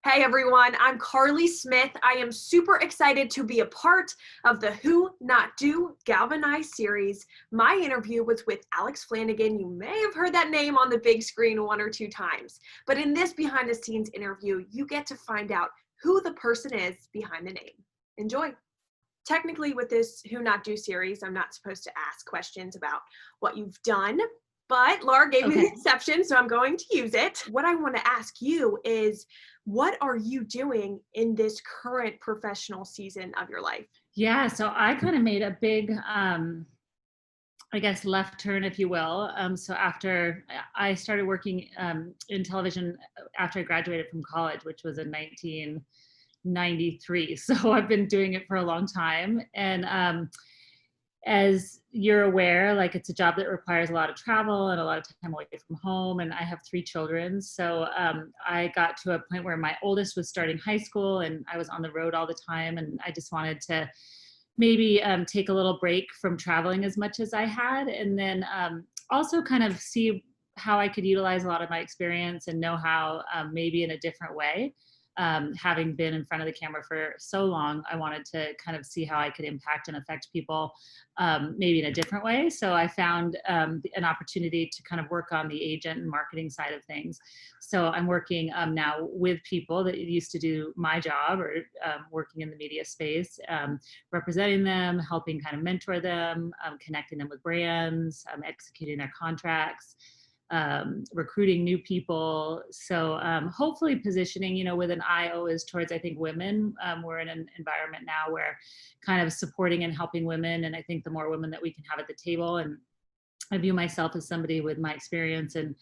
Hey everyone, I'm Karlie Smith. I am super excited to be a part of the Who Not Do GALvanize series. My interview was with Alex Flanagan. You may have heard that name on the big screen one or two times, but in this behind the scenes interview, you get to find out who the person is behind the name. Enjoy. Technically, with this Who Not Do series, I'm not supposed to ask questions about what you've done, but Laura gave me the exception, so I'm going to use it. What I want to ask you is, what are you doing in this current professional season of your life? Yeah, so I kind of made a big, I guess, left turn, if you will. So after I started working in television after I graduated from college, which was in 1993. So I've been doing it for a long time. And as you're aware, like it's a job that requires a lot of travel and a lot of time away from home. And I have 3 children. So I got to a point where my oldest was starting high school and I was on the road all the time. And I just wanted to maybe take a little break from traveling as much as I had. And then also kind of see how I could utilize a lot of my experience and know-how maybe in a different way. Having been in front of the camera for so long, I wanted to kind of see how I could impact and affect people maybe in a different way. So I found an opportunity to kind of work on the agent and marketing side of things. So I'm working now with people that used to do my job or working in the media space, representing them, helping kind of mentor them, connecting them with brands, executing their contracts, recruiting new people. So hopefully positioning, with an eye always towards, I think, women. We're in an environment now where kind of supporting and helping women. And I think the more women that we can have at the table, and I view myself as somebody with my experience and,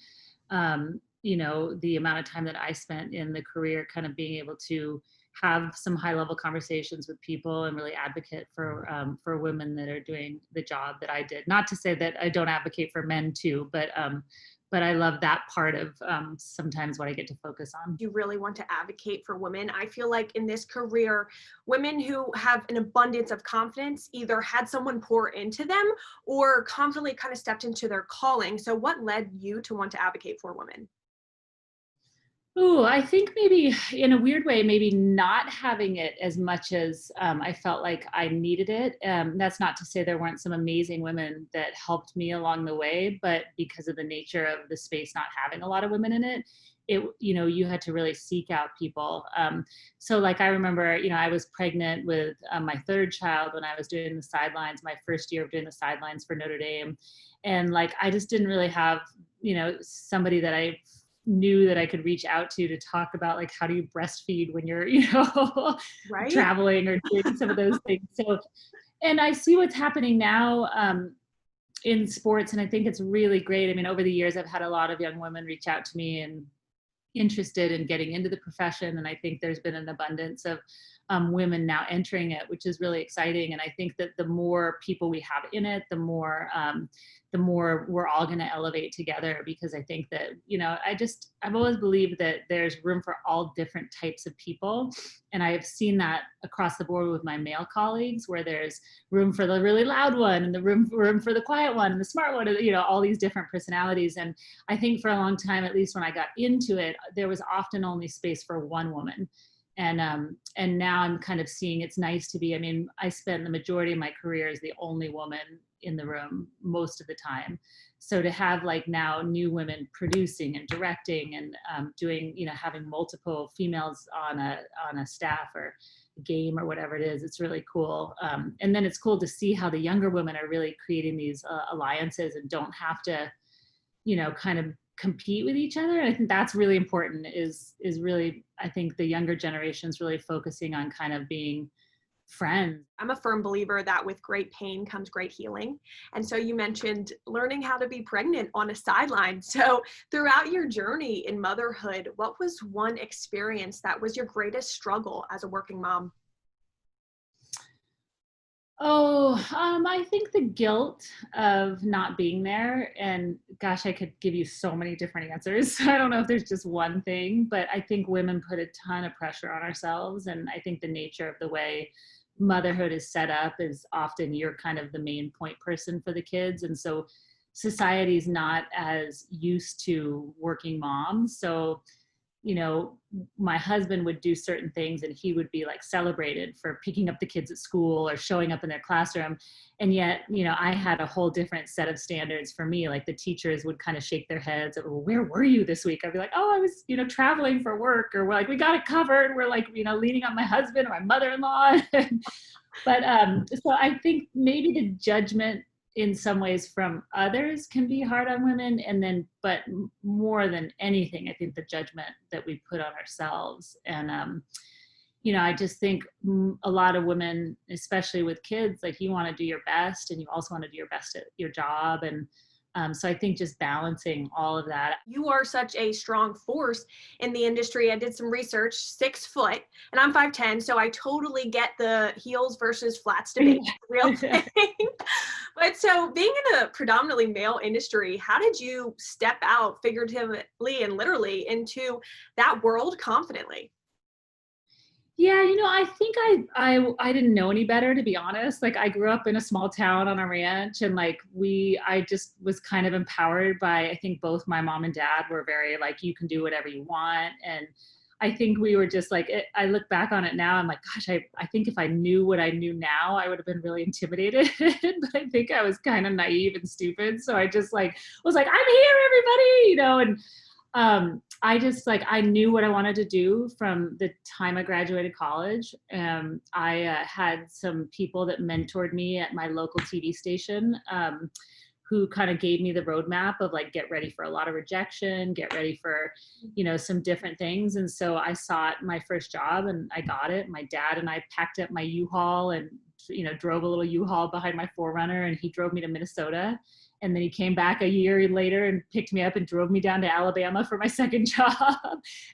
the amount of time that I spent in the career, kind of being able to have some high level conversations with people and really advocate for women that are doing the job that I did. Not to say that I don't advocate for men too, but I love that part of sometimes what I get to focus on. You really want to advocate for women. I feel like in this career, women who have an abundance of confidence either had someone pour into them or confidently kind of stepped into their calling. So what led you to want to advocate for women? Ooh, I think maybe in a weird way, maybe not having it as much as I felt like I needed it. That's not to say there weren't some amazing women that helped me along the way, but because of the nature of the space not having a lot of women in it, you had to really seek out people. So like I remember, I was pregnant with my 3rd child when I was doing the sidelines, my first year of doing the sidelines for Notre Dame. And like, I just didn't really have, somebody that I knew that I could reach out to talk about like how do you breastfeed when you're Right? traveling or doing some of those things. So and I see what's happening now in sports, and I think it's really great. I mean, over the years I've had a lot of young women reach out to me and interested in getting into the profession, and I think there's been an abundance of women now entering it, which is really exciting. And I think that the more people we have in it, the more we're all going to elevate together, because I think that I've always believed that there's room for all different types of people, and I have seen that across the board with my male colleagues, where there's room for the really loud one and the room for the quiet one and the smart one, all these different personalities. And I think for a long time, at least when I got into it, there was often only space for one woman. And now I'm kind of seeing it's nice to be, I mean, I spent the majority of my career as the only woman in the room most of the time. So to have like now new women producing and directing and doing, having multiple females on a staff or game or whatever it is, it's really cool. And then it's cool to see how the younger women are really creating these alliances and don't have to, kind of compete with each other. And I think that's really important, is really, I think the younger generation's really focusing on kind of being friends. I'm a firm believer that with great pain comes great healing. And so you mentioned learning how to be pregnant on a sideline. So throughout your journey in motherhood, what was one experience that was your greatest struggle as a working mom? I think the guilt of not being there, and gosh, I could give you so many different answers. I don't know if there's just one thing, but I think women put a ton of pressure on ourselves. And I think the nature of the way motherhood is set up is often you're kind of the main point person for the kids. And so society's not as used to working moms. So you know, my husband would do certain things and he would be like celebrated for picking up the kids at school or showing up in their classroom. And yet, you know, I had a whole different set of standards for me. Like the teachers would kind of shake their heads, well, where were you this week? I'd be like, oh, I was, you know, traveling for work, or we're like, we got it covered. We're like, you know, leaning on my husband or my mother-in-law. But so I think maybe the judgment in some ways from others can be hard on women. And then, but more than anything, I think the judgment that we put on ourselves. And, you know, I just think a lot of women, especially with kids, like you want to do your best and you also want to do your best at your job. And so I think just balancing all of that. You are such a strong force in the industry. I did some research, 6 foot, and I'm 5'10", so I totally get the heels versus flats debate. Real thing. But so being in a predominantly male industry, how did you step out figuratively and literally into that world confidently? Yeah, you know, I think I didn't know any better, to be honest. Like I grew up in a small town on a ranch, and like I just was kind of empowered by, I think both my mom and dad were very like, you can do whatever you want. And I think we were just like, I look back on it now, I'm like, gosh, I think if I knew what I knew now, I would have been really intimidated. But I think I was kind of naive and stupid. So I just like was like, I'm here, everybody, you know. And I just like, I knew what I wanted to do from the time I graduated college. I had some people that mentored me at my local TV station, who kind of gave me the roadmap of like, get ready for a lot of rejection, get ready for, you know, some different things. And so I sought my first job and I got it. My dad and I packed up my U-Haul and, you know, drove a little U-Haul behind my 4Runner, and he drove me to Minnesota. And then he came back a year later and picked me up and drove me down to Alabama for my second job,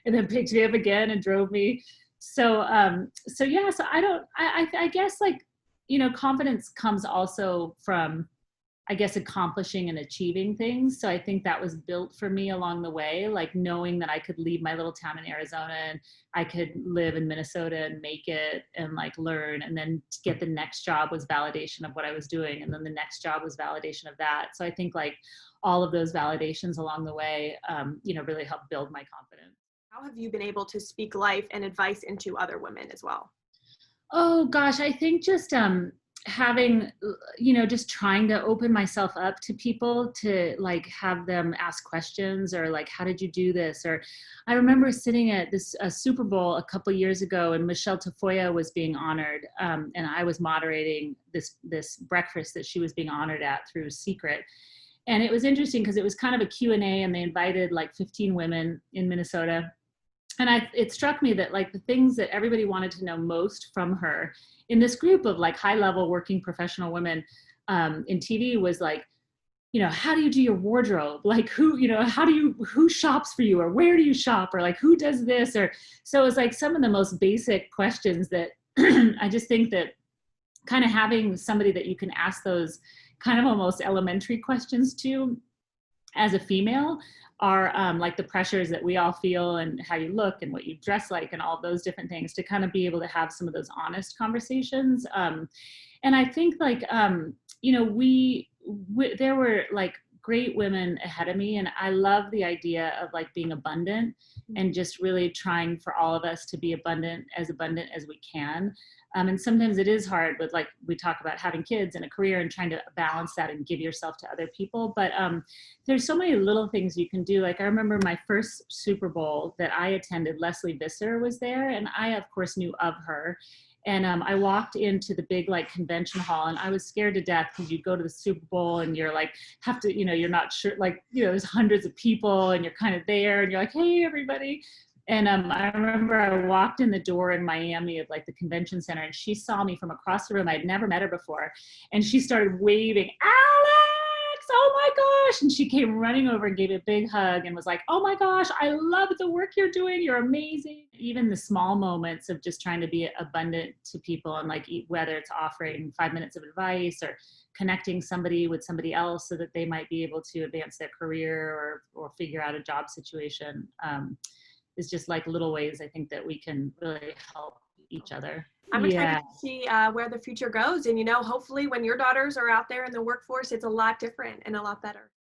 and then picked me up again and drove me. So, yeah, so I guess like, you know, confidence comes also from, I guess, accomplishing and achieving things. So I think that was built for me along the way, like knowing that I could leave my little town in Arizona and I could live in Minnesota and make it and like learn. And then to get the next job was validation of what I was doing. And then the next job was validation of that. So I think like all of those validations along the way, you know, really helped build my confidence. How have you been able to speak life and advice into other women as well? Oh gosh, I think just having, you know, just trying to open myself up to people, to like have them ask questions, or like, how did you do this? Or I remember sitting at this Super Bowl a couple years ago, and Michelle Tafoya was being honored, and I was moderating this breakfast that she was being honored at through Secret. And it was interesting because it was kind of a Q&A, and they invited like 15 women in Minnesota. And it struck me that like the things that everybody wanted to know most from her in this group of like high level working professional women in TV was like, you know, how do you do your wardrobe? Like who, you know, who shops for you, or where do you shop, or like who does this? Or so it was like some of the most basic questions that I just think that kind of having somebody that you can ask those kind of almost elementary questions to as a female are like the pressures that we all feel, and how you look and what you dress like and all those different things, to kind of be able to have some of those honest conversations. And I think like, you know, there were like great women ahead of me, and I love the idea of like being abundant and just really trying for all of us to be abundant as we can. And sometimes it is hard with, like we talk about, having kids and a career and trying to balance that and give yourself to other people. But there's so many little things you can do. Like I remember my first Super Bowl that I attended, Leslie Visser was there, and I of course knew of her. And I walked into the big like convention hall, and I was scared to death because you go to the Super Bowl and you're like, have to, you know, you're not sure, like, you know, there's hundreds of people and you're kind of there and you're like, hey, everybody. And I remember I walked in the door in Miami of like the convention center, and she saw me from across the room. I'd never met her before. And she started waving, Alex, oh my gosh. And she came running over and gave me a big hug and was like, oh my gosh, I love the work you're doing. You're amazing. Even the small moments of just trying to be abundant to people, and like whether it's offering 5 minutes of advice or connecting somebody with somebody else so that they might be able to advance their career or figure out a job situation. Is just like little ways I think that we can really help each other. I'm excited to see where the future goes. And, you know, hopefully when your daughters are out there in the workforce, it's a lot different and a lot better.